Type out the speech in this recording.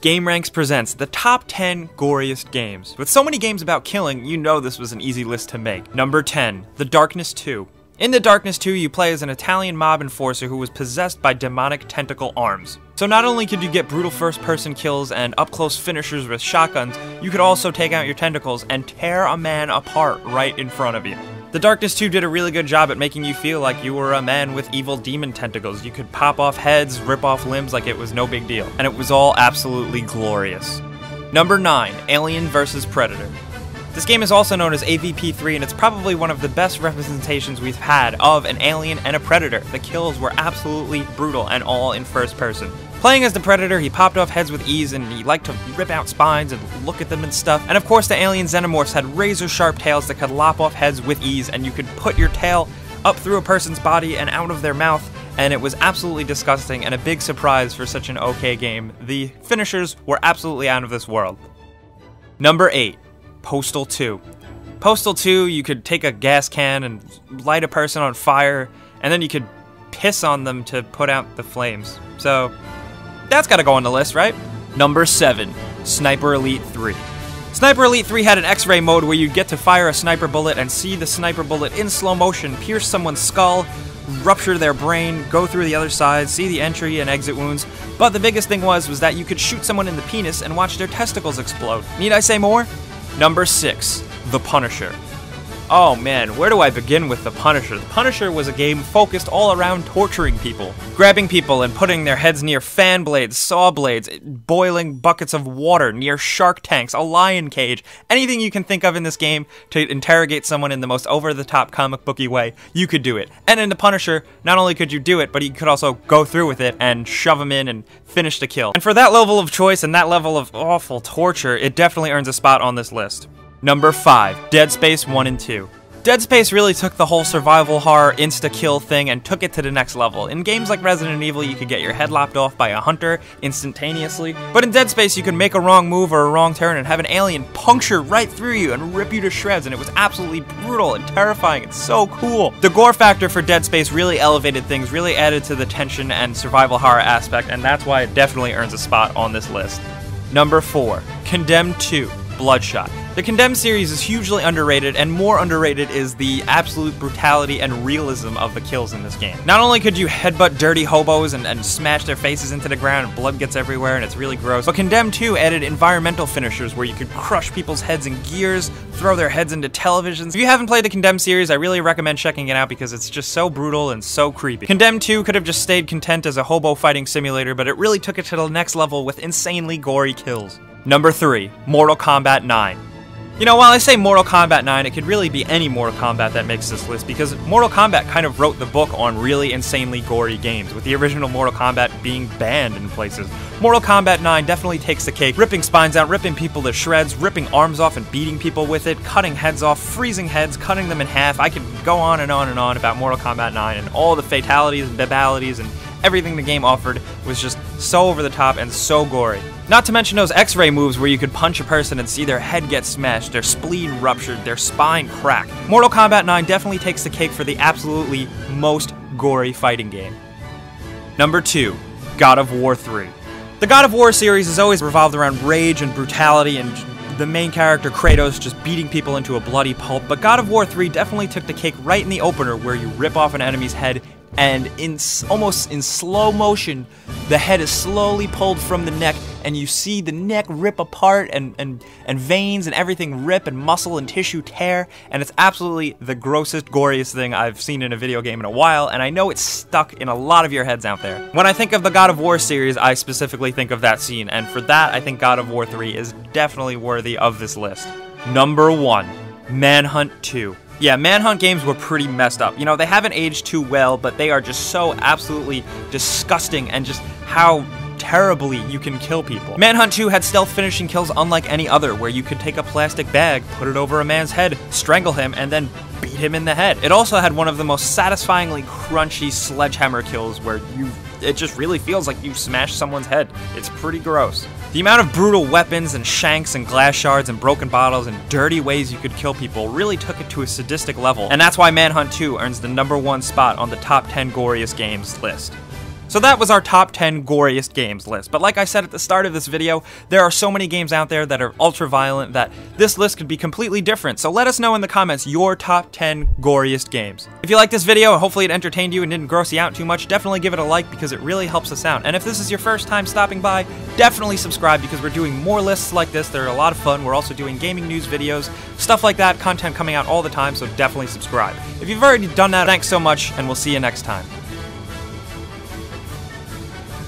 Gameranx presents the top 10 goriest games. With so many games about killing, you know this was an easy list to make. Number 10, The Darkness 2. In The Darkness 2, you play as an Italian mob enforcer who was possessed by demonic tentacle arms. So not only could you get brutal first-person kills and up-close finishers with shotguns, you could also take out your tentacles and tear a man apart right in front of you. The Darkness 2 did a really good job at making you feel like you were a man with evil demon tentacles. You could pop off heads, rip off limbs like it was no big deal. And it was all absolutely glorious. Number 9, Alien vs. Predator. This game is also known as AVP3, and it's probably one of the best representations we've had of an alien and a predator. The kills were absolutely brutal and all in first person. Playing as the Predator, he popped off heads with ease, and he liked to rip out spines and look at them and stuff. And of course, the alien xenomorphs had razor-sharp tails that could lop off heads with ease, and you could put your tail up through a person's body and out of their mouth, and it was absolutely disgusting and a big surprise for such an okay game. The finishers were absolutely out of this world. Number 8, Postal 2. Postal 2, you could take a gas can and light a person on fire, and then you could piss on them to put out the flames. So that's gotta go on the list, right? Number 7, Sniper Elite 3. Sniper Elite 3 had an X-ray mode where you'd get to fire a sniper bullet and see the sniper bullet in slow motion pierce someone's skull, rupture their brain, go through the other side, see the entry and exit wounds. But the biggest thing was that you could shoot someone in the penis and watch their testicles explode. Need I say more? Number 6, The Punisher. Oh man, where do I begin with The Punisher? The Punisher was a game focused all around torturing people. Grabbing people and putting their heads near fan blades, saw blades, boiling buckets of water, near shark tanks, a lion cage, anything you can think of in this game to interrogate someone in the most over-the-top comic booky way, you could do it. And in The Punisher, not only could you do it, but you could also go through with it and shove them in and finish the kill. And for that level of choice and that level of awful torture, it definitely earns a spot on this list. Number 5, Dead Space 1 and 2. Dead Space really took the whole survival horror insta-kill thing and took it to the next level. In games like Resident Evil, you could get your head lopped off by a hunter instantaneously, but in Dead Space you could make a wrong move or a wrong turn and have an alien puncture right through you and rip you to shreds, and it was absolutely brutal and terrifying and so cool. The gore factor for Dead Space really elevated things, really added to the tension and survival horror aspect, and that's why it definitely earns a spot on this list. Number 4, Condemned 2, Bloodshot. The Condemned series is hugely underrated, and more underrated is the absolute brutality and realism of the kills in this game. Not only could you headbutt dirty hobos and smash their faces into the ground and blood gets everywhere and it's really gross, but Condemned 2 added environmental finishers where you could crush people's heads in gears, throw their heads into televisions. If you haven't played the Condemned series, I really recommend checking it out because it's just so brutal and so creepy. Condemned 2 could have just stayed content as a hobo fighting simulator, but it really took it to the next level with insanely gory kills. Number 3, Mortal Kombat 9. You know, while I say Mortal Kombat 9, it could really be any Mortal Kombat that makes this list, because Mortal Kombat kind of wrote the book on really insanely gory games, with the original Mortal Kombat being banned in places. Mortal Kombat 9 definitely takes the cake, ripping spines out, ripping people to shreds, ripping arms off and beating people with it, cutting heads off, freezing heads, cutting them in half. I could go on and on and on about Mortal Kombat 9 and all the fatalities and babalities and everything the game offered was just so over the top and so gory. Not to mention those X-ray moves where you could punch a person and see their head get smashed, their spleen ruptured, their spine crack. Mortal Kombat 9 definitely takes the cake for the absolutely most gory fighting game. Number 2, God of War 3. The God of War series has always revolved around rage and brutality and the main character Kratos just beating people into a bloody pulp, but God of War 3 definitely took the cake right in the opener where you rip off an enemy's head and almost in slow motion, the head is slowly pulled from the neck, and you see the neck rip apart, and veins and everything rip, and muscle and tissue tear, and it's absolutely the grossest, goriest thing I've seen in a video game in a while, and I know it's stuck in a lot of your heads out there. When I think of the God of War series, I specifically think of that scene, and for that, I think God of War 3 is definitely worthy of this list. Number 1, Manhunt 2. Yeah, Manhunt games were pretty messed up. You know, they haven't aged too well, but they are just so absolutely disgusting and just how terribly you can kill people. Manhunt 2 had stealth finishing kills unlike any other, where you could take a plastic bag, put it over a man's head, strangle him, and then beat him in the head. It also had one of the most satisfyingly crunchy sledgehammer kills where it just really feels like you smashed someone's head. It's pretty gross. The amount of brutal weapons and shanks and glass shards and broken bottles and dirty ways you could kill people really took it to a sadistic level, and that's why Manhunt 2 earns the number 1 spot on the top 10 goriest games list. So that was our top 10 goriest games list, but like I said at the start of this video, there are so many games out there that are ultra violent that this list could be completely different, so let us know in the comments your top 10 goriest games. If you liked this video, and hopefully it entertained you and didn't gross you out too much, definitely give it a like because it really helps us out. And if this is your first time stopping by, definitely subscribe because we're doing more lists like this. They're a lot of fun. We're also doing gaming news videos, stuff like that, content coming out all the time, so definitely subscribe. If you've already done that, thanks so much, and we'll see you next time.